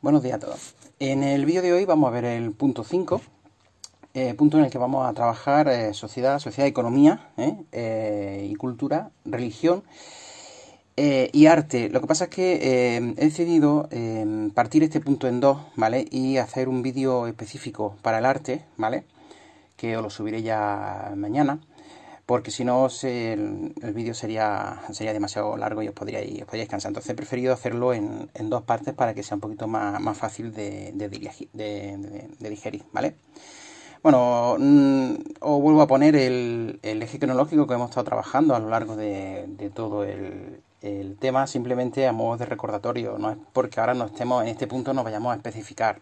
Buenos días a todos. En el vídeo de hoy vamos a ver el punto 5, punto en el que vamos a trabajar sociedad, economía y cultura, religión y arte. Lo que pasa es que he decidido partir este punto en dos, ¿vale? Y hacer un vídeo específico para el arte, ¿vale? Que os lo subiré ya mañana, porque si no el vídeo sería demasiado largo y os podríais cansar. Entonces he preferido hacerlo en dos partes para que sea un poquito más fácil de digerir, ¿vale? Bueno, os vuelvo a poner el eje cronológico que hemos estado trabajando a lo largo de todo el tema, simplemente a modo de recordatorio. No es porque ahora no estemos en este punto, nos vayamos a especificar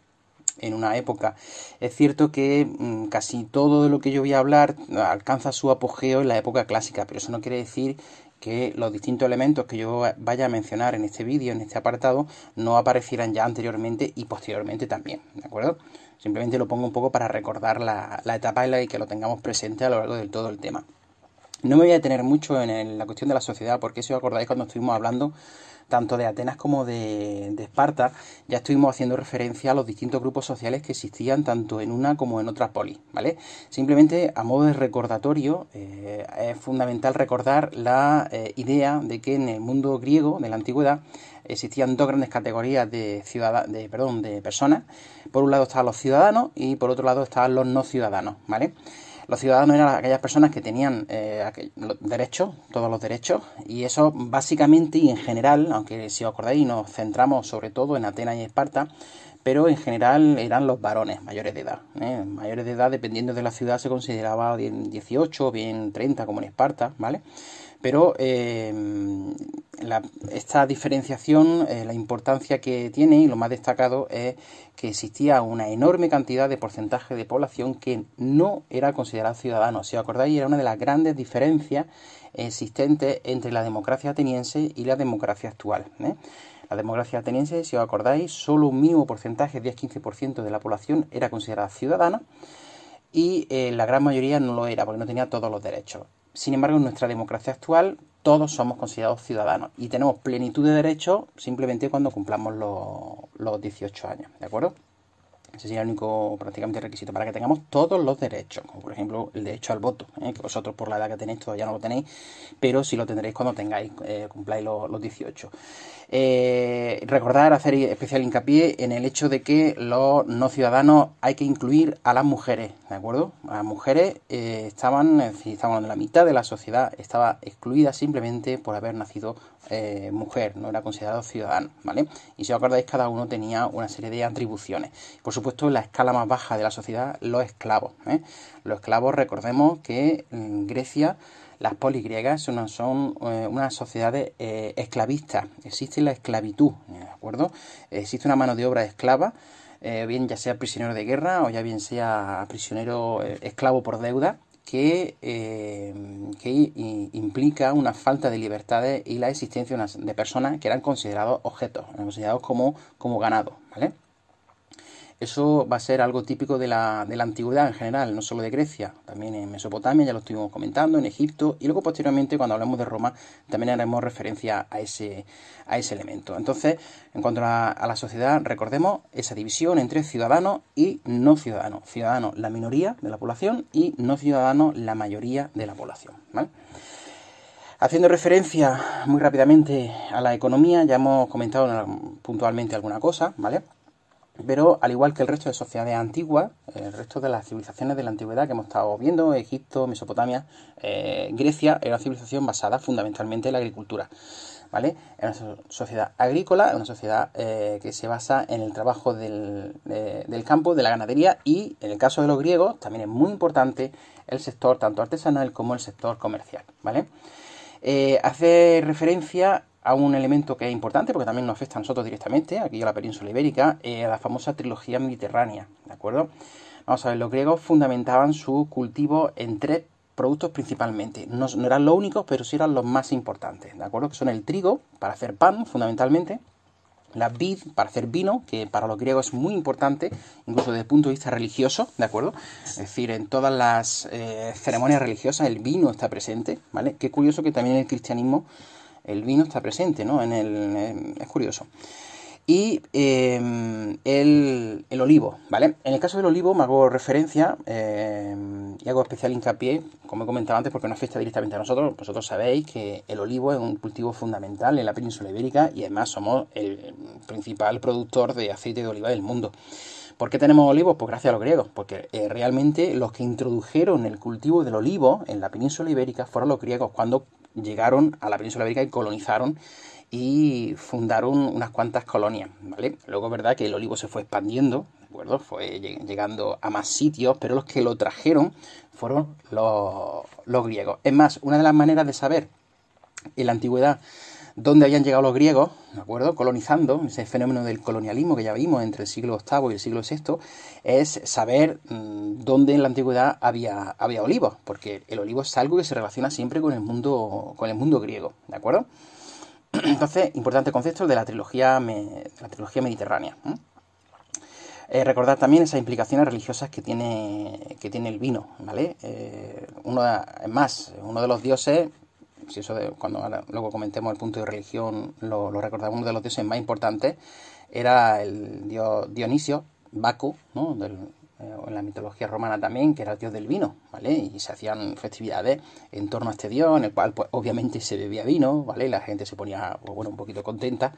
en una época. Es cierto que casi todo de lo que yo voy a hablar alcanza su apogeo en la época clásica, pero eso no quiere decir que los distintos elementos que yo vaya a mencionar en este vídeo, en este apartado, no aparecieran ya anteriormente y posteriormente también, ¿de acuerdo? Simplemente lo pongo un poco para recordar la etapa en la que lo tengamos presente a lo largo de todo el tema. No me voy a detener mucho en la cuestión de la sociedad, porque si os acordáis cuando estuvimos hablando tanto de Atenas como de Esparta, ya estuvimos haciendo referencia a los distintos grupos sociales que existían tanto en una como en otra polis, ¿vale? Simplemente a modo de recordatorio es fundamental recordar la idea de que en el mundo griego de la antigüedad existían dos grandes categorías de personas. Por un lado estaban los ciudadanos y por otro lado estaban los no ciudadanos, ¿vale? Los ciudadanos eran aquellas personas que tenían derechos, todos los derechos, y eso básicamente y en general, aunque si os acordáis nos centramos sobre todo en Atenas y Esparta, pero en general eran los varones mayores de edad. Mayores de edad, dependiendo de la ciudad, se consideraba bien 18 o bien 30 como en Esparta, ¿vale? Pero esta diferenciación, la importancia que tiene y lo más destacado es que existía una enorme cantidad de porcentaje de población que no era considerado ciudadano. Si os acordáis, era una de las grandes diferencias existentes entre la democracia ateniense y la democracia actual. La democracia ateniense, si os acordáis, solo un mínimo porcentaje, 10-15% de la población era considerada ciudadana y la gran mayoría no lo era porque no tenía todos los derechos. Sin embargo, en nuestra democracia actual todos somos considerados ciudadanos y tenemos plenitud de derechos simplemente cuando cumplamos los 18 años, ¿de acuerdo? Ese sería el único prácticamente requisito para que tengamos todos los derechos, como por ejemplo el derecho al voto, que vosotros por la edad que tenéis todavía no lo tenéis, pero sí lo tendréis cuando cumpláis los 18. Recordar, hacer especial hincapié en el hecho de que los no ciudadanos hay que incluir a las mujeres, ¿de acuerdo? Las mujeres estaban en la mitad de la sociedad, estaba excluida simplemente por haber nacido mujer, no era considerado ciudadano, ¿vale? Y si os acordáis, cada uno tenía una serie de atribuciones. Por supuesto, en la escala más baja de la sociedad, los esclavos. Los esclavos, recordemos que en Grecia las polis griegas son unas sociedades esclavistas. Existe la esclavitud, ¿de acuerdo? Existe una mano de obra esclava, bien ya sea prisionero de guerra o ya bien sea prisionero esclavo por deuda, que implica una falta de libertades y la existencia de personas que eran considerados objetos, eran considerados como ganado, ¿vale? Eso va a ser algo típico de la antigüedad en general, no solo de Grecia, también en Mesopotamia, ya lo estuvimos comentando, en Egipto, y luego posteriormente cuando hablemos de Roma también haremos referencia a ese elemento. Entonces, en cuanto a la sociedad, recordemos esa división entre ciudadanos y no ciudadanos. Ciudadanos, la minoría de la población, y no ciudadanos, la mayoría de la población, ¿vale? Haciendo referencia muy rápidamente a la economía, ya hemos comentado puntualmente alguna cosa, ¿vale? Pero al igual que el resto de sociedades antiguas, el resto de las civilizaciones de la antigüedad que hemos estado viendo, Egipto, Mesopotamia, Grecia, era una civilización basada fundamentalmente en la agricultura, ¿vale? Es una sociedad agrícola, es una sociedad que se basa en el trabajo del campo, de la ganadería, y en el caso de los griegos también es muy importante el sector tanto artesanal como el sector comercial, ¿vale? Hace referencia a un elemento que es importante porque también nos afecta a nosotros directamente, aquí a la península ibérica, a la famosa trilogía mediterránea, ¿de acuerdo? Vamos a ver, los griegos fundamentaban su cultivo en tres productos principalmente. No eran los únicos, pero sí eran los más importantes, ¿de acuerdo? Que son el trigo, para hacer pan, fundamentalmente, la vid, para hacer vino, que para los griegos es muy importante, incluso desde el punto de vista religioso, ¿de acuerdo? Es decir, en todas las ceremonias religiosas el vino está presente, ¿vale? Qué curioso que también en el cristianismo el vino está presente, ¿no? Es curioso. y el olivo, ¿vale? En el caso del olivo me hago referencia y hago especial hincapié, como he comentado antes, porque no afecta directamente a nosotros. Vosotros sabéis que el olivo es un cultivo fundamental en la península ibérica y además somos el principal productor de aceite de oliva del mundo. ¿Por qué tenemos olivos? Pues gracias a los griegos, porque realmente los que introdujeron el cultivo del olivo en la península ibérica fueron los griegos cuando llegaron a la península ibérica y colonizaron y fundaron unas cuantas colonias, ¿vale? Luego es verdad que el olivo se fue expandiendo, ¿de acuerdo? Fue llegando a más sitios, pero los que lo trajeron fueron los griegos. Es más, una de las maneras de saber en la antigüedad dónde habían llegado los griegos, ¿de acuerdo? Colonizando, ese fenómeno del colonialismo que ya vimos entre el siglo VIII y el siglo VI, es saber dónde en la antigüedad había olivos, porque el olivo es algo que se relaciona siempre con el mundo griego, ¿de acuerdo? Entonces, importante concepto de la trilogía mediterránea. Recordar también esas implicaciones religiosas que tiene el vino, ¿vale? Uno de los dioses, si eso luego comentemos el punto de religión, lo recordamos, uno de los dioses más importantes era el dios Dionisio, Baco, ¿no? En la mitología romana también, que era el dios del vino, ¿vale? Y se hacían festividades en torno a este dios, en el cual pues obviamente se bebía vino, ¿vale? Y la gente se ponía, pues, bueno, un poquito contenta.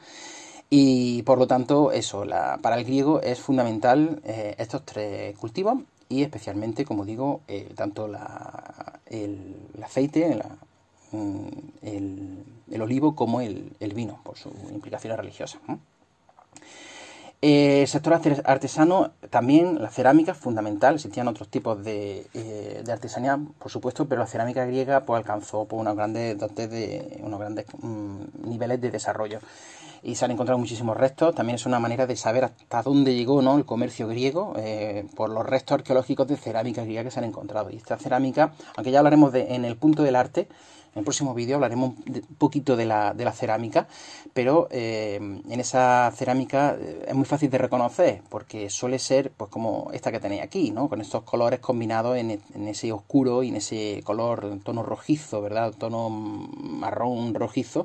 Y por lo tanto, eso, para el griego es fundamental estos tres cultivos y especialmente, como digo, tanto el aceite, el olivo como el vino, por sus implicaciones religiosas, ¿no? El sector artesano, también la cerámica es fundamental. Existían otros tipos de artesanía, por supuesto, pero la cerámica griega pues alcanzó pues, unos grandes niveles de desarrollo. Y se han encontrado muchísimos restos. También es una manera de saber hasta dónde llegó, ¿no?, el comercio griego por los restos arqueológicos de cerámica griega que se han encontrado. Y esta cerámica, aunque ya hablaremos en el punto del arte, en el próximo vídeo hablaremos un poquito de la cerámica, pero en esa cerámica es muy fácil de reconocer porque suele ser pues como esta que tenéis aquí, ¿no?, con estos colores combinados en ese oscuro y en ese color, en tono rojizo, ¿verdad?, tono marrón rojizo.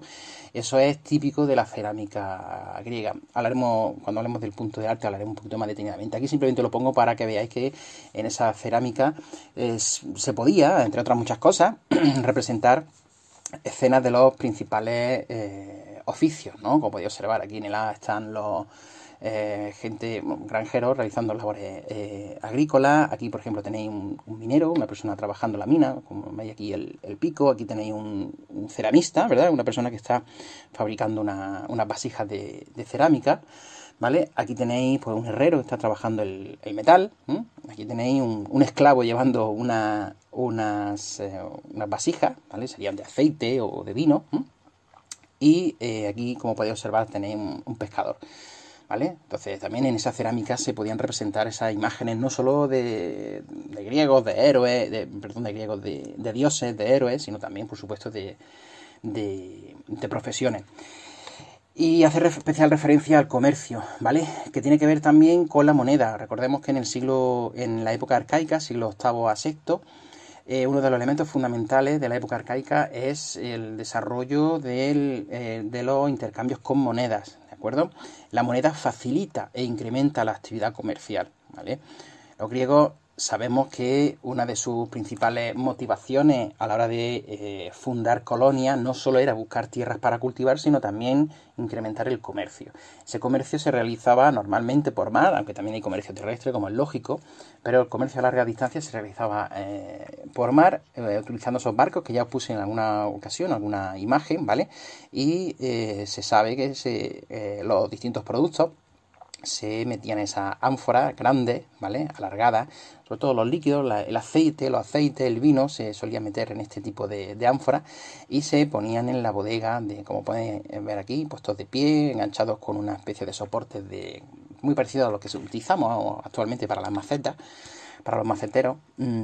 Eso es típico de la cerámica griega. Cuando hablemos del punto de arte, hablaremos un poquito más detenidamente. Aquí simplemente lo pongo para que veáis que en esa cerámica se podía, entre otras muchas cosas, representar escenas de los principales oficios, ¿no? Como podéis observar, aquí en el A están los granjeros realizando labores agrícolas. Aquí, por ejemplo, tenéis un minero, una persona trabajando en la mina, como veis aquí el pico. Aquí tenéis un ceramista, ¿verdad?, una persona que está fabricando unas vasijas de cerámica, ¿vale? Aquí tenéis pues un herrero que está trabajando el metal. Aquí tenéis un esclavo llevando unas vasijas, ¿vale? Serían de aceite o de vino. Y aquí, como podéis observar, tenéis un pescador, ¿vale? Entonces también en esa cerámica se podían representar esas imágenes no solo de griegos, de héroes, de dioses, de héroes, sino también, por supuesto, de profesiones. Y hacer especial referencia al comercio, ¿vale?, que tiene que ver también con la moneda. Recordemos que en la época arcaica, siglo VIII a VI, uno de los elementos fundamentales de la época arcaica es el desarrollo de los intercambios con monedas, ¿de acuerdo? La moneda facilita e incrementa la actividad comercial, ¿vale? Los griegos sabemos que una de sus principales motivaciones a la hora de fundar colonias no solo era buscar tierras para cultivar, sino también incrementar el comercio. Ese comercio se realizaba normalmente por mar, aunque también hay comercio terrestre, como es lógico, pero el comercio a larga distancia se realizaba por mar, utilizando esos barcos que ya os puse en alguna ocasión, alguna imagen, ¿vale? Y se sabe que los distintos productos se metían en esa ánfora grande, ¿vale?, alargada. Sobre todo los líquidos, los aceites, el vino, se solía meter en este tipo de ánfora y se ponían en la bodega, como podéis ver aquí, puestos de pie, enganchados con una especie de soportes muy parecido a lo que utilizamos actualmente para las macetas, para los maceteros,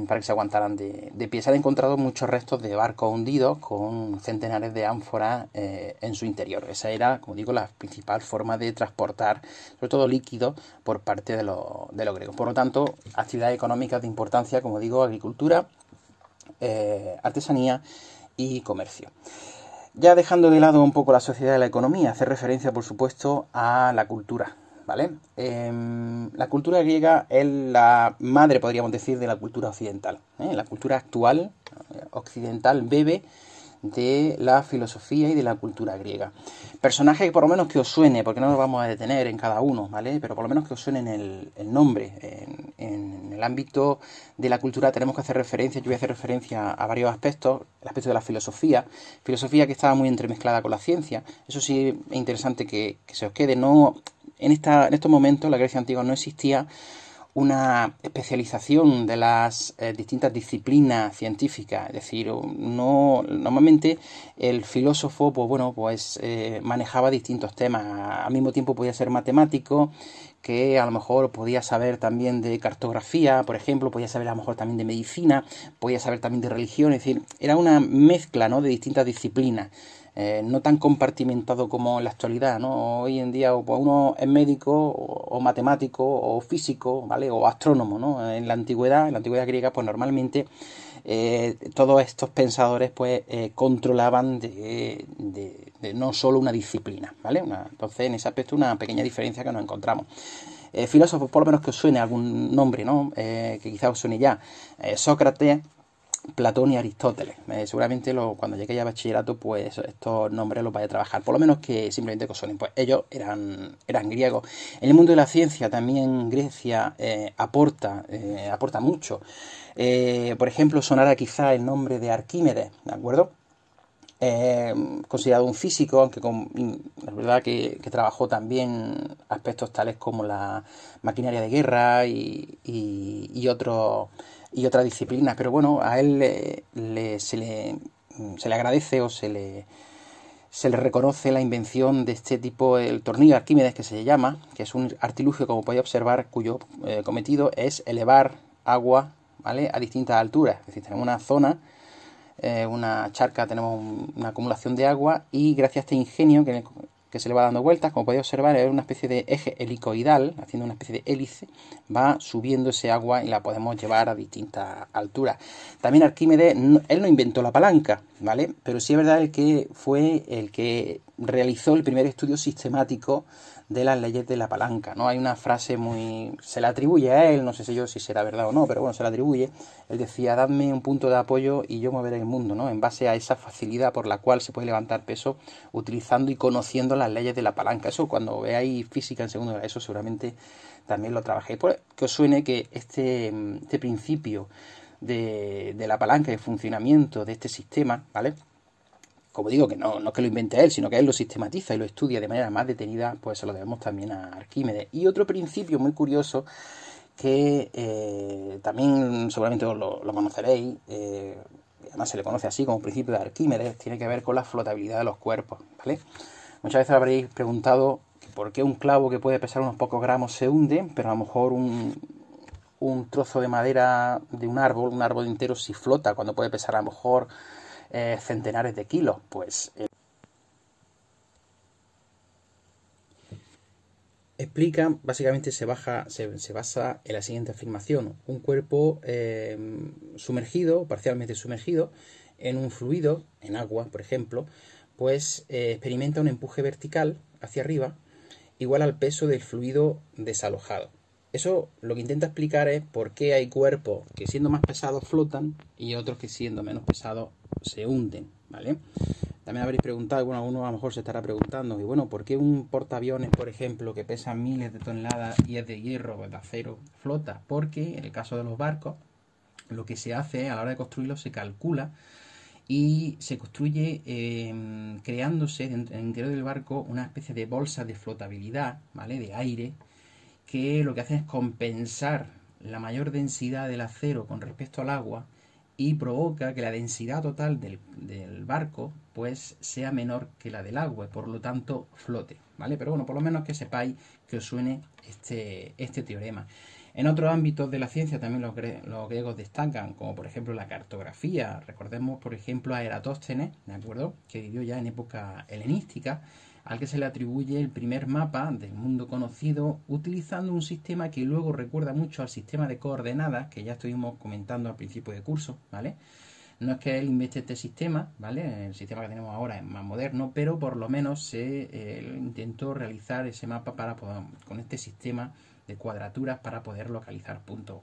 para que se aguantaran de pie. Se han encontrado muchos restos de barcos hundidos con centenares de ánforas en su interior. Esa era, como digo, la principal forma de transportar, sobre todo líquidos, por parte de los griegos. Por lo tanto, actividades económicas de importancia, como digo, agricultura, artesanía y comercio. Ya dejando de lado un poco la sociedad y la economía, hace referencia, por supuesto, a la cultura, ¿vale? La cultura griega es la madre, podríamos decir, de la cultura occidental, ¿eh? La cultura actual, occidental, bebe de la filosofía y de la cultura griega. Personaje que por lo menos que os suene, porque no nos vamos a detener en cada uno, ¿vale? Pero por lo menos que os suene el nombre. En el ámbito de la cultura tenemos que hacer referencia, yo voy a hacer referencia a varios aspectos, el aspecto de la filosofía que estaba muy entremezclada con la ciencia. Eso sí es interesante que se os quede. No, en estos momentos la Grecia antigua no existía una especialización de las distintas disciplinas científicas, es decir, no, normalmente el filósofo, pues bueno, pues manejaba distintos temas, al mismo tiempo podía ser matemático, que a lo mejor podía saber también de cartografía, por ejemplo, podía saber a lo mejor también de medicina, podía saber también de religión, es decir, era una mezcla, ¿no?, de distintas disciplinas. No tan compartimentado como en la actualidad, ¿no? Hoy en día pues, uno es médico o matemático o físico, ¿vale? O astrónomo, ¿no? En la antigüedad griega, pues normalmente todos estos pensadores pues controlaban de no solo una disciplina, ¿vale? Entonces, en ese aspecto, una pequeña diferencia que nos encontramos. Filósofos, por lo menos que os suene algún nombre, ¿no? Que quizás os suene ya. Sócrates, Platón y Aristóteles. Seguramente cuando lleguéis a bachillerato, pues estos nombres los vais a trabajar. Por lo menos que simplemente que os suenen. Pues ellos eran griegos. En el mundo de la ciencia también Grecia aporta mucho. Por ejemplo, sonará quizá el nombre de Arquímedes, ¿de acuerdo? Considerado un físico, aunque la verdad que trabajó también aspectos tales como la maquinaria de guerra y otras disciplinas, pero bueno, a él se le agradece o se le reconoce la invención de este tipo, el tornillo de Arquímedes, que se llama, que es un artilugio, como podéis observar, cuyo cometido es elevar agua, ¿vale?, a distintas alturas. Es decir, tenemos una zona, una charca, tenemos una acumulación de agua y gracias a este ingenio que se le va dando vueltas, como podéis observar, es una especie de eje helicoidal, haciendo una especie de hélice, va subiendo ese agua y la podemos llevar a distintas alturas. También Arquímedes, él no inventó la palanca, ¿vale? Pero sí es verdad que fue el que realizó el primer estudio sistemático de las leyes de la palanca, ¿no? Hay una frase se le atribuye a él, no sé si será verdad o no, pero bueno, se le atribuye. Él decía: dadme un punto de apoyo y yo moveré el mundo, ¿no? En base a esa facilidad por la cual se puede levantar peso utilizando y conociendo las leyes de la palanca. Eso, cuando veáis física en segundo grado, eso seguramente también lo trabajéis. Pues que os suene que este principio de la palanca y el funcionamiento de este sistema, ¿vale? Como digo, que no es que lo invente él, sino que él lo sistematiza y lo estudia de manera más detenida, pues se lo debemos también a Arquímedes. Y otro principio muy curioso que también seguramente lo conoceréis, además se le conoce así como principio de Arquímedes, tiene que ver con la flotabilidad de los cuerpos, ¿vale? Muchas veces habréis preguntado por qué un clavo que puede pesar unos pocos gramos se hunde, pero a lo mejor un trozo de madera de un árbol entero sí flota, cuando puede pesar a lo mejor centenares de kilos. Pues explica, básicamente se basa en la siguiente afirmación: un cuerpo sumergido, parcialmente sumergido, en un fluido, en agua, por ejemplo, pues experimenta un empuje vertical hacia arriba igual al peso del fluido desalojado. Eso lo que intenta explicar es por qué hay cuerpos que siendo más pesados flotan y otros que siendo menos pesados se hunden, ¿vale? También habréis preguntado, bueno, alguno a lo mejor se estará preguntando, y bueno, ¿por qué un portaaviones, por ejemplo, que pesa miles de toneladas y es de hierro o de acero, flota? Porque en el caso de los barcos, lo que se hace a la hora de construirlos se calcula y se construye creándose en el interior del barco una especie de bolsa de flotabilidad, ¿vale?, de aire, que lo que hace es compensar la mayor densidad del acero con respecto al agua y provoca que la densidad total del barco pues sea menor que la del agua y por lo tanto flote, ¿vale? Pero bueno, por lo menos que sepáis, que os suene este teorema. En otros ámbitos de la ciencia también los griegos destacan, como por ejemplo la cartografía. Recordemos, por ejemplo, a Eratóstenes, ¿de acuerdo?, que vivió ya en época helenística, al que se le atribuye el primer mapa del mundo conocido, utilizando un sistema que luego recuerda mucho al sistema de coordenadas que ya estuvimos comentando al principio de curso, ¿vale? No es que él invente este sistema, ¿vale? El sistema que tenemos ahora es más moderno, pero por lo menos se intentó realizar ese mapa para poder, con este sistema de cuadraturas para poder localizar puntos.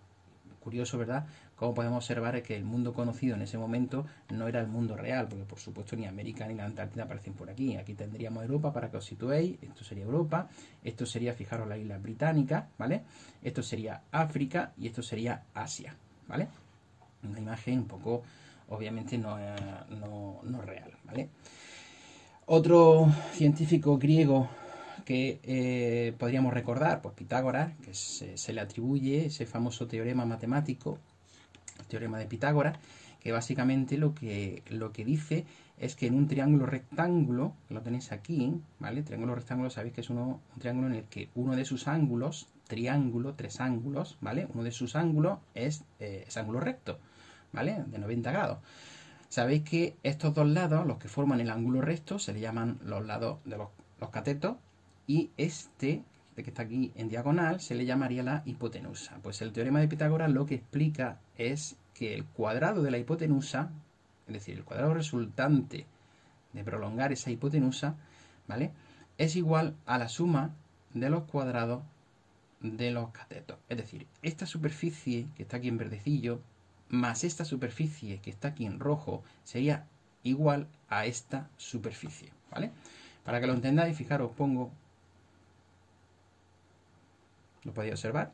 Curioso, ¿verdad? Como podemos observar es que el mundo conocido en ese momento no era el mundo real, porque por supuesto ni América ni la Antártida aparecen por aquí. Aquí tendríamos Europa para que os situéis, esto sería Europa, esto sería, fijaros, las islas británicas, ¿vale? Esto sería África y esto sería Asia, ¿vale? Una imagen un poco, obviamente no real, ¿vale? Otro científico griego que podríamos recordar, pues Pitágoras, que se le atribuye ese famoso teorema matemático, el teorema de Pitágoras, que básicamente lo que dice es que en un triángulo rectángulo, lo tenéis aquí, ¿vale? Triángulo rectángulo, sabéis que es un triángulo en el que uno de sus ángulos, triángulo, tres ángulos, ¿vale? Uno de sus ángulos es ángulo recto, ¿vale? De 90 grados. Sabéis que estos dos lados, los que forman el ángulo recto, se le llaman los lados de los catetos, y este, que está aquí en diagonal, se le llamaría la hipotenusa. Pues el teorema de Pitágoras lo que explica es que el cuadrado de la hipotenusa, es decir, el cuadrado resultante de prolongar esa hipotenusa, ¿vale?, es igual a la suma de los cuadrados de los catetos. Es decir, esta superficie que está aquí en verdecillo, más esta superficie que está aquí en rojo, sería igual a esta superficie, ¿vale? Para que lo entendáis, fijaros, pongo... Lo podéis observar,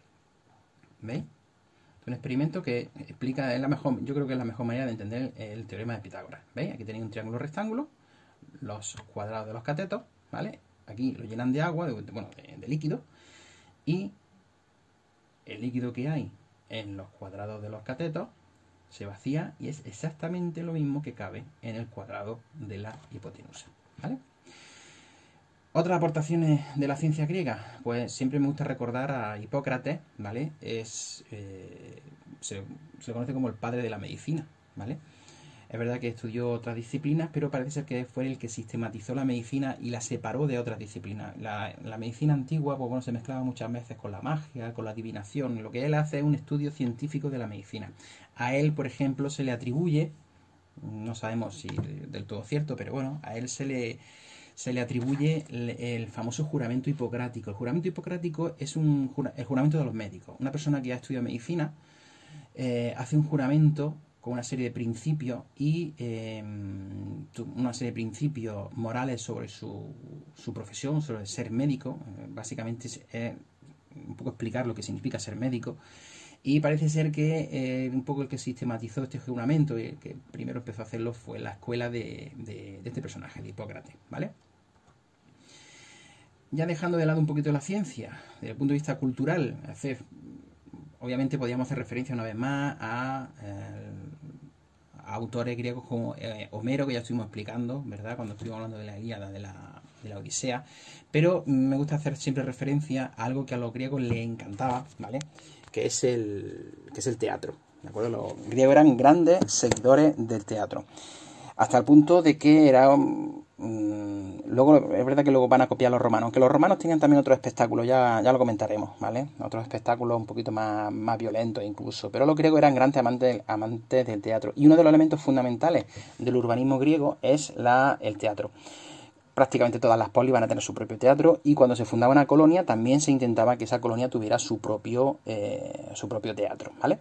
¿veis? Es un experimento que explica, yo creo que es la mejor manera de entender el teorema de Pitágoras. ¿Veis? Aquí tenéis un triángulo rectángulo, los cuadrados de los catetos, ¿vale? Aquí lo llenan de agua, de líquido, y el líquido que hay en los cuadrados de los catetos se vacía y es exactamente lo mismo que cabe en el cuadrado de la hipotenusa, ¿vale? Otras aportaciones de la ciencia griega, pues siempre me gusta recordar a Hipócrates, ¿vale? Se conoce como el padre de la medicina, ¿vale? Es verdad que estudió otras disciplinas, pero parece ser que fue el que sistematizó la medicina y la separó de otras disciplinas. La medicina antigua, pues bueno, se mezclaba muchas veces con la magia, con la adivinación. Lo que él hace es un estudio científico de la medicina. A él, por ejemplo, se le atribuye, no sabemos si del todo cierto, pero bueno, a él se le atribuye el famoso juramento hipocrático. El juramento hipocrático es el juramento de los médicos. Una persona que ha estudiado medicina hace un juramento con una serie de principios y una serie de principios morales sobre su profesión, sobre ser médico. Básicamente es un poco explicar lo que significa ser médico. Y parece ser que un poco el que sistematizó este juramento y el que primero empezó a hacerlo fue la escuela de este personaje, de Hipócrates, ¿vale? Ya dejando de lado un poquito la ciencia, desde el punto de vista cultural, obviamente podríamos hacer referencia una vez más a autores griegos como Homero, que ya estuvimos explicando, ¿verdad?, cuando estuvimos hablando de la Ilíada, de la Odisea, pero me gusta hacer siempre referencia a algo que a los griegos les encantaba, ¿vale?, que es el teatro, ¿de acuerdo? Los griegos eran grandes seguidores del teatro, hasta el punto de que era... luego es verdad que luego van a copiar los romanos, aunque los romanos tenían también otros espectáculos, ya lo comentaremos, ¿vale? Otros espectáculos un poquito más violentos incluso, pero los griegos eran grandes amantes del teatro, y uno de los elementos fundamentales del urbanismo griego es el teatro. Prácticamente todas las polis van a tener su propio teatro, y cuando se fundaba una colonia también se intentaba que esa colonia tuviera su propio teatro, ¿vale?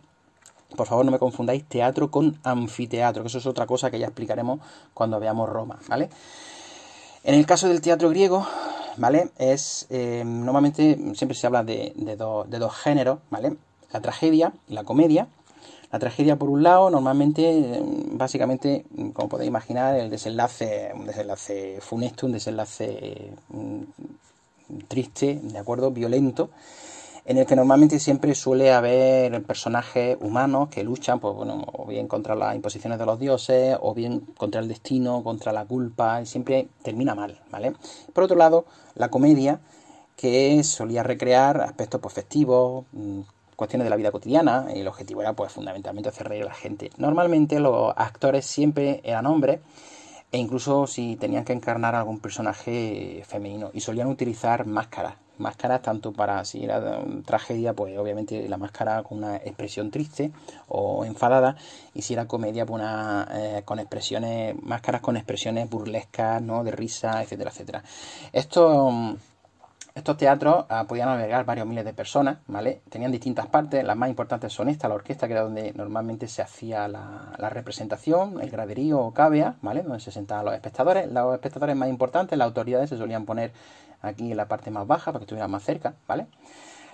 Por favor, no me confundáis teatro con anfiteatro, que eso es otra cosa que ya explicaremos cuando veamos Roma, ¿vale? En el caso del teatro griego, ¿vale?, normalmente siempre se habla de dos géneros, ¿vale? La tragedia y la comedia. La tragedia, por un lado, normalmente, básicamente, como podéis imaginar, un desenlace funesto, un desenlace triste, ¿de acuerdo?, violento, en el que normalmente siempre suele haber personajes humanos que luchan, pues bueno, o bien contra las imposiciones de los dioses, o bien contra el destino, contra la culpa, y siempre termina mal, ¿vale? Por otro lado, la comedia, que solía recrear aspectos pues festivos, cuestiones de la vida cotidiana, y el objetivo era pues fundamentalmente hacer reír a la gente. Normalmente los actores siempre eran hombres, e incluso si tenían que encarnar a algún personaje femenino. Y solían utilizar máscaras. Máscaras tanto para, si era tragedia, pues obviamente la máscara con una expresión triste o enfadada, y si era comedia, pues con expresiones, máscaras con expresiones burlescas, ¿no? De risa, etcétera, etcétera. Estos teatros podían albergar varios miles de personas, ¿vale? Tenían distintas partes, las más importantes son esta, la orquesta, que era donde normalmente se hacía la representación, el graderío o cavea, ¿vale? Donde se sentaban los espectadores. Los espectadores más importantes, las autoridades, se solían poner aquí en la parte más baja para que estuvieran más cerca, ¿vale?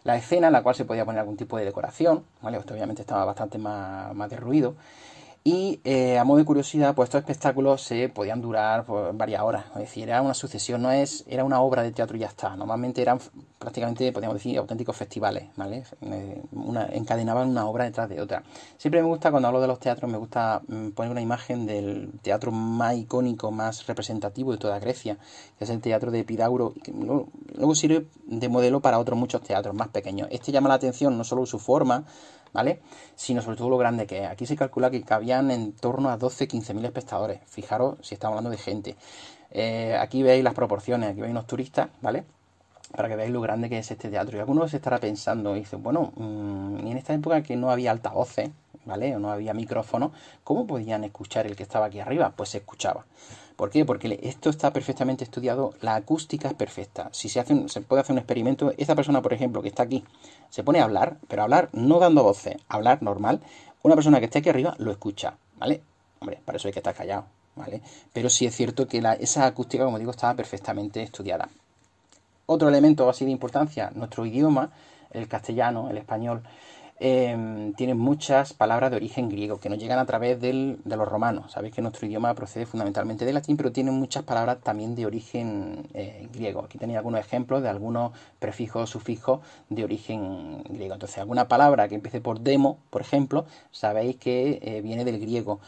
La escena en la cual se podía poner algún tipo de decoración, ¿vale? Esto obviamente estaba bastante más derruido. Y a modo de curiosidad, pues estos espectáculos se podían durar pues, varias horas. Es decir, era una sucesión, era una obra de teatro y ya está. Normalmente eran prácticamente, podríamos decir, auténticos festivales, ¿vale? Encadenaban una obra detrás de otra. Siempre me gusta, cuando hablo de los teatros, me gusta poner una imagen del teatro más icónico, más representativo de toda Grecia, que es el teatro de Epidauro, que luego sirve de modelo para otros muchos teatros más pequeños. Este llama la atención no solo su forma, ¿vale? Sino sobre todo lo grande que es. Aquí se calcula que cabían en torno a 12-15.000 espectadores. Fijaros si estamos hablando de gente. Aquí veis las proporciones, aquí veis unos turistas, ¿vale? Para que veáis lo grande que es este teatro. Y algunos se estará pensando, y dicen, bueno, y en esta época que no había altavoces, ¿vale? O no había micrófono, ¿cómo podían escuchar el que estaba aquí arriba? Pues se escuchaba. ¿Por qué? Porque esto está perfectamente estudiado, la acústica es perfecta. Si se puede hacer un experimento, esta persona, por ejemplo, que está aquí, se pone a hablar, pero a hablar no dando voces, hablar normal, una persona que esté aquí arriba lo escucha, ¿vale? Hombre, para eso hay que estar callado, ¿vale? Pero sí es cierto que esa acústica, como digo, estaba perfectamente estudiada. Otro elemento así de importancia, nuestro idioma, el castellano, el español, tiene muchas palabras de origen griego que nos llegan a través de los romanos. Sabéis que nuestro idioma procede fundamentalmente del latín, pero tiene muchas palabras también de origen griego. Aquí tenéis algunos ejemplos de algunos prefijos o sufijos de origen griego. Entonces, alguna palabra que empiece por demo, por ejemplo, sabéis que viene del griego.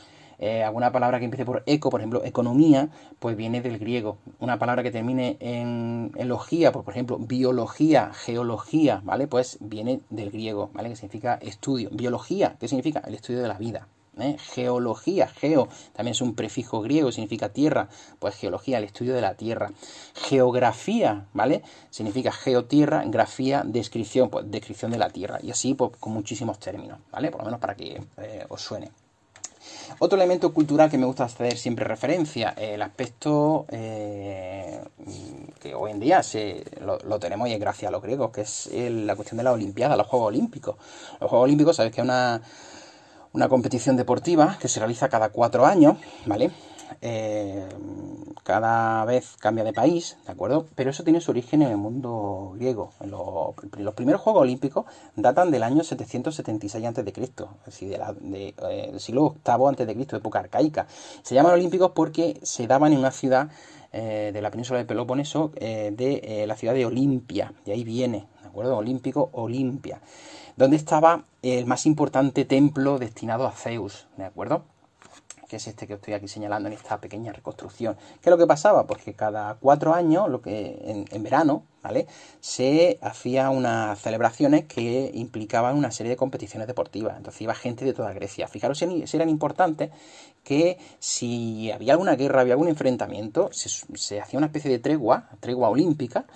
Alguna palabra que empiece por eco, por ejemplo, economía, pues viene del griego. Una palabra que termine en logía, pues, por ejemplo, biología, geología, ¿vale? Pues viene del griego, ¿vale? Que significa estudio. Biología, ¿qué significa? El estudio de la vida. Geología, geo, también es un prefijo griego, significa tierra, pues geología, el estudio de la tierra. Geografía, ¿vale? Significa geotierra, grafía, descripción, pues descripción de la tierra. Y así, pues, con muchísimos términos, ¿vale? Por lo menos para que os suene. Otro elemento cultural que me gusta hacer siempre referencia, el aspecto que hoy en día lo tenemos y es gracias a los griegos, que es la cuestión de la Olimpiada, los Juegos Olímpicos. Los Juegos Olímpicos, sabéis que es una competición deportiva que se realiza cada 4 años, ¿vale? Cada vez cambia de país, ¿de acuerdo? Pero eso tiene su origen en el mundo griego. Los primeros Juegos Olímpicos datan del año 776 a.C., es decir, del siglo VIII a.C., época arcaica. Se llaman olímpicos porque se daban en una ciudad de la península de Peloponeso, la ciudad de Olimpia, de ahí viene, ¿de acuerdo? Olímpico, Olimpia, donde estaba el más importante templo destinado a Zeus, ¿de acuerdo? Que es este que estoy aquí señalando en esta pequeña reconstrucción. ¿Qué es lo que pasaba? Pues que cada 4 años, en verano, ¿vale? Se hacían unas celebraciones que implicaban una serie de competiciones deportivas. Entonces iba gente de toda Grecia. Fijaros si eran importantes, que si había alguna guerra, había algún enfrentamiento, se hacía una especie de tregua olímpica,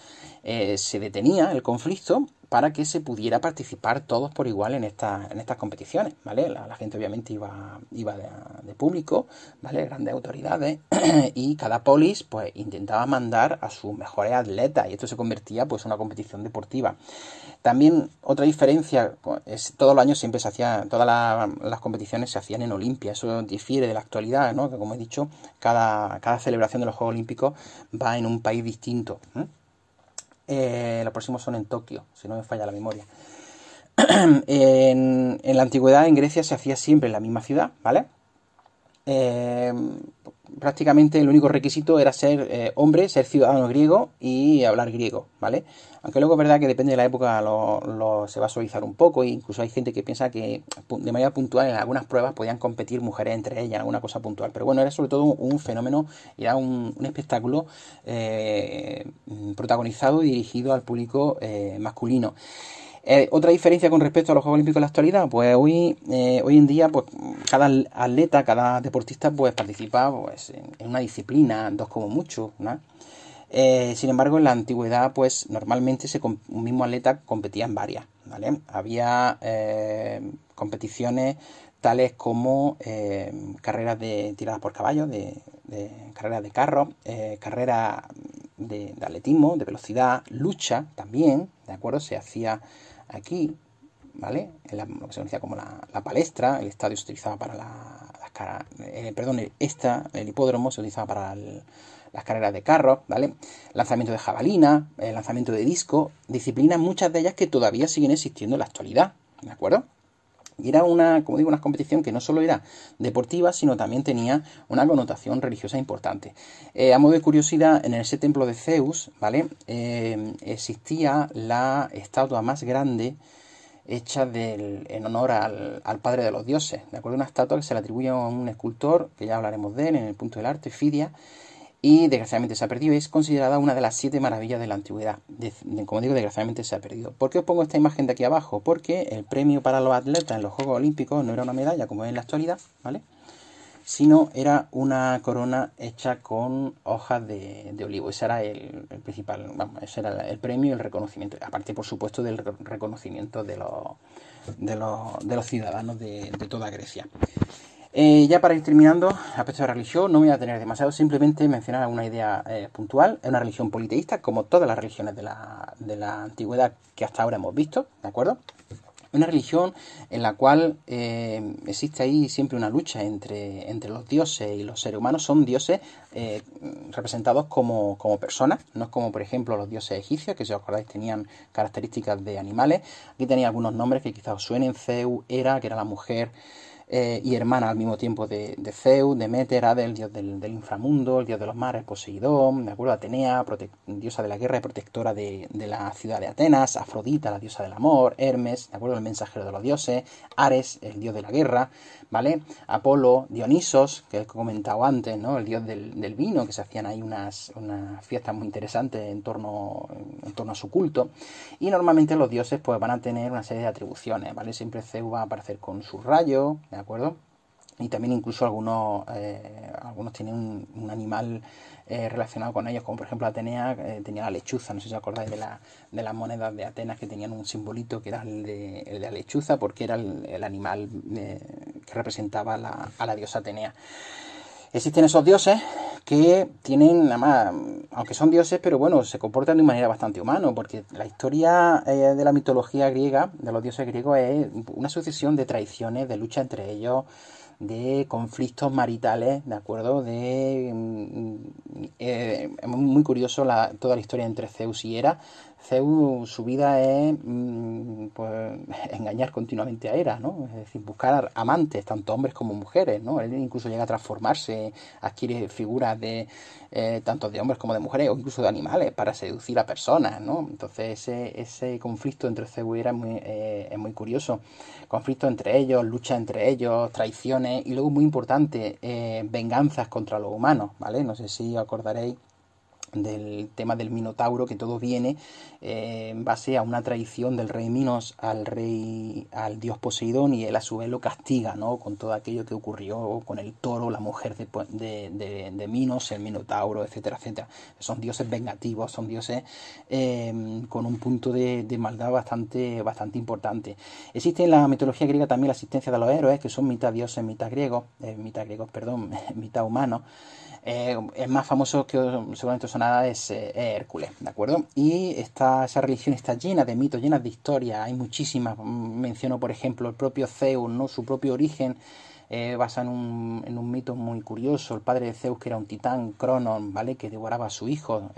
se detenía el conflicto para que se pudiera participar todos por igual en estas competiciones, ¿vale? La gente obviamente iba de público, ¿vale? Grandes autoridades, y cada polis pues intentaba mandar a sus mejores atletas, y esto se convertía pues en una competición deportiva. También otra diferencia es todos los años siempre se hacía, todas las competiciones se hacían en Olimpia. Eso difiere de la actualidad, ¿no? Que como he dicho, cada celebración de los Juegos Olímpicos va en un país distinto, los próximos son en Tokio, si no me falla la memoria. En la antigüedad en Grecia se hacía siempre en la misma ciudad, ¿vale? Prácticamente el único requisito era ser hombre, ser ciudadano griego y hablar griego, ¿vale? Aunque luego es verdad que depende de la época se va a suavizar un poco, e incluso hay gente que piensa que de manera puntual en algunas pruebas podían competir mujeres entre ellas, alguna cosa puntual, pero bueno, era sobre todo un fenómeno, era un espectáculo protagonizado y dirigido al público masculino. Otra diferencia con respecto a los Juegos Olímpicos en la actualidad, pues hoy en día, pues cada atleta, cada deportista, pues participa pues, en una disciplina, dos como mucho, ¿no? Sin embargo, en la antigüedad, pues normalmente un mismo atleta competía en varias, ¿vale? Había competiciones tales como carreras tiradas por caballos, carreras de carros, carreras de atletismo, de velocidad, lucha también, ¿de acuerdo? Se hacía aquí, ¿vale? Lo que se conocía como la palestra, el estadio se utilizaba para el hipódromo se utilizaba para las carreras de carros, ¿vale? Lanzamiento de jabalina, lanzamiento de disco, disciplinas, muchas de ellas que todavía siguen existiendo en la actualidad, ¿de acuerdo? Y era como digo, una competición que no solo era deportiva, sino también tenía una connotación religiosa importante. A modo de curiosidad, en ese templo de Zeus, ¿vale? Existía la estatua más grande hecha en honor al padre de los dioses, ¿de acuerdo? Una estatua que se le atribuye a un escultor, que ya hablaremos de él en el punto del arte, Fidia, y desgraciadamente se ha perdido. Es considerada una de las 7 maravillas de la antigüedad. Como digo, desgraciadamente se ha perdido. ¿Por qué os pongo esta imagen de aquí abajo? Porque el premio para los atletas en los Juegos Olímpicos no era una medalla como es en la actualidad, ¿vale? Sino era una corona hecha con hojas de olivo. Ese era el principal, vamos, ese era el premio y el reconocimiento. Aparte, por supuesto, del reconocimiento de los ciudadanos de toda Grecia. Ya para ir terminando, aspecto de religión, no voy a tener demasiado, simplemente mencionar alguna idea puntual. Es una religión politeísta, como todas las religiones de la antigüedad que hasta ahora hemos visto, ¿de acuerdo? Una religión en la cual existe ahí siempre una lucha entre los dioses y los seres humanos. Son dioses representados como personas, no es como por ejemplo los dioses egipcios, que si os acordáis tenían características de animales. Aquí tenía algunos nombres que quizás os suenen: Zeus, Hera, que era la mujer y hermana al mismo tiempo de Zeus, Demeter, Hades, el dios del inframundo, el dios de los mares, Poseidón, ¿de acuerdo? Atenea, diosa de la guerra y protectora de la ciudad de Atenas, Afrodita, la diosa del amor, Hermes, ¿de acuerdo? El mensajero de los dioses, Ares, el dios de la guerra, ¿vale? Apolo, Dionisos, que he comentado antes, ¿no? El dios del vino, que se hacían ahí unas fiestas muy interesantes en torno a su culto. Y normalmente los dioses pues van a tener una serie de atribuciones, ¿vale? Siempre Zeus va a aparecer con su rayo, ¿de acuerdo? Y también incluso algunos tienen un animal relacionado con ellos, como por ejemplo Atenea tenía la lechuza. No sé si os acordáis de las monedas de Atenas, que tenían un simbolito que era el de la lechuza, porque era el animal que representaba a la diosa Atenea. Existen esos dioses que tienen, nada más, aunque son dioses, pero bueno, se comportan de una manera bastante humana, porque la historia de la mitología griega, de los dioses griegos, es una sucesión de traiciones, de lucha entre ellos, de conflictos maritales, ¿de acuerdo? Es muy curioso toda la historia entre Zeus y Hera. Zeus, su vida es pues, engañar continuamente a Hera, ¿no? Es decir, buscar amantes, tanto hombres como mujeres, ¿no? Él incluso llega a transformarse, adquiere figuras tanto de hombres como de mujeres, o incluso de animales, para seducir a personas, ¿no? Entonces ese conflicto entre Zeus y Hera es muy curioso. Conflicto entre ellos, lucha entre ellos, traiciones, y luego, muy importante, venganzas contra los humanos, ¿vale? No sé si os acordaréis del tema del Minotauro, que todo viene en base a una traición del rey Minos al dios Poseidón, y él a su vez lo castiga, ¿no? Con todo aquello que ocurrió con el toro, la mujer de Minos, el Minotauro, etcétera, etcétera. Son dioses vengativos, son dioses con un punto de maldad bastante importante. Existe en la mitología griega también la existencia de los héroes, que son mitad dioses, mitad griegos, mitad humanos. El más famoso que seguramente os sonará es Hércules, ¿de acuerdo? Y esa religión está llena de mitos, llena de historias, hay muchísimas. Menciono, por ejemplo, el propio Zeus, ¿no? Su propio origen basa en un mito muy curioso. El padre de Zeus, que era un titán, Cronos, ¿vale? Que devoraba a su hijo.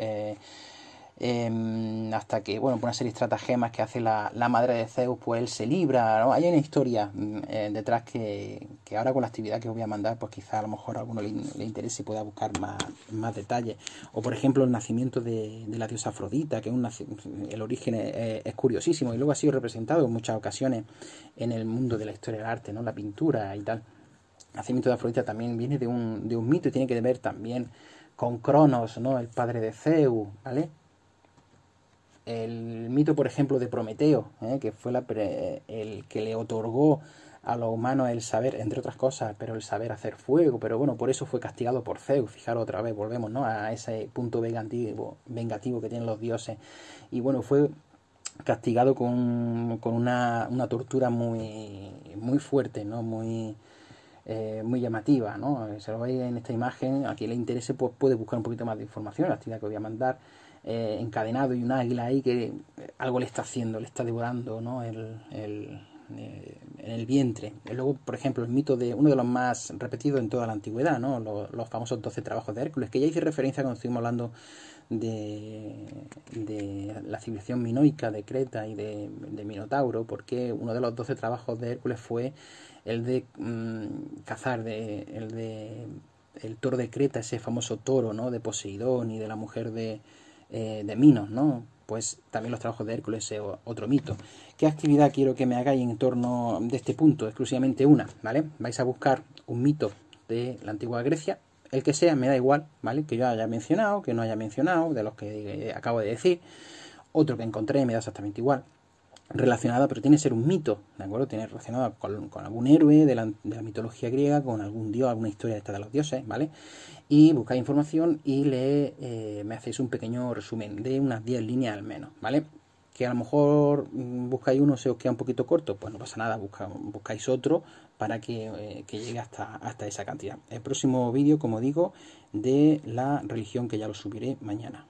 Hasta que, bueno, por una serie de estratagemas que hace la madre de Zeus, pues él se libra, ¿no? Hay una historia detrás que ahora, con la actividad que os voy a mandar, pues quizá a lo mejor a alguno le interese y pueda buscar más detalles. O por ejemplo el nacimiento de la diosa Afrodita, que el origen es curiosísimo, y luego ha sido representado en muchas ocasiones en el mundo de la historia del arte, ¿no? La pintura y tal. El nacimiento de Afrodita también viene de un mito, y tiene que ver también con Cronos, ¿no? El padre de Zeus, ¿vale? el mito, por ejemplo, de Prometeo, que fue el que le otorgó a los humanos el saber, entre otras cosas, pero el saber hacer fuego, pero bueno, por eso fue castigado por Zeus. Fijaros otra vez, volvemos, ¿no?, a ese punto vengativo que tienen los dioses. Y bueno, fue castigado con una tortura muy fuerte, ¿no?, muy llamativa, ¿no? Se lo veis en esta imagen. A quien le interese, pues puede buscar un poquito más de información. La actividad que os voy a mandar, encadenado, y un águila ahí que algo le está haciendo, le está devorando, ¿no?, en el vientre. Y luego, por ejemplo, el mito de uno de los más repetidos en toda la antigüedad, ¿no?, los famosos 12 trabajos de Hércules, que ya hice referencia cuando estuvimos hablando de la civilización minoica de Creta y de Minotauro, porque uno de los 12 trabajos de Hércules fue el de cazar, el toro de Creta, ese famoso toro, ¿no?, de Poseidón y de la mujer de Minos, ¿no? Pues también los trabajos de Hércules es otro mito. ¿Qué actividad quiero que me hagáis en torno de este punto? Exclusivamente una, ¿vale? Vais a buscar un mito de la antigua Grecia, el que sea, me da igual, ¿vale?, que yo haya mencionado, que no haya mencionado, de los que acabo de decir. Otro que encontré me da exactamente igual, relacionada, pero tiene que ser un mito, ¿de acuerdo? Tiene relacionado con algún héroe de la mitología griega, con algún dios, alguna historia esta de los dioses, ¿vale? Y buscáis información y me hacéis un pequeño resumen de unas 10 líneas al menos, ¿vale? Que a lo mejor buscáis uno, se os queda un poquito corto, pues no pasa nada, buscáis otro para que llegue hasta esa cantidad. El próximo vídeo, como digo, de la religión, que ya lo subiré mañana.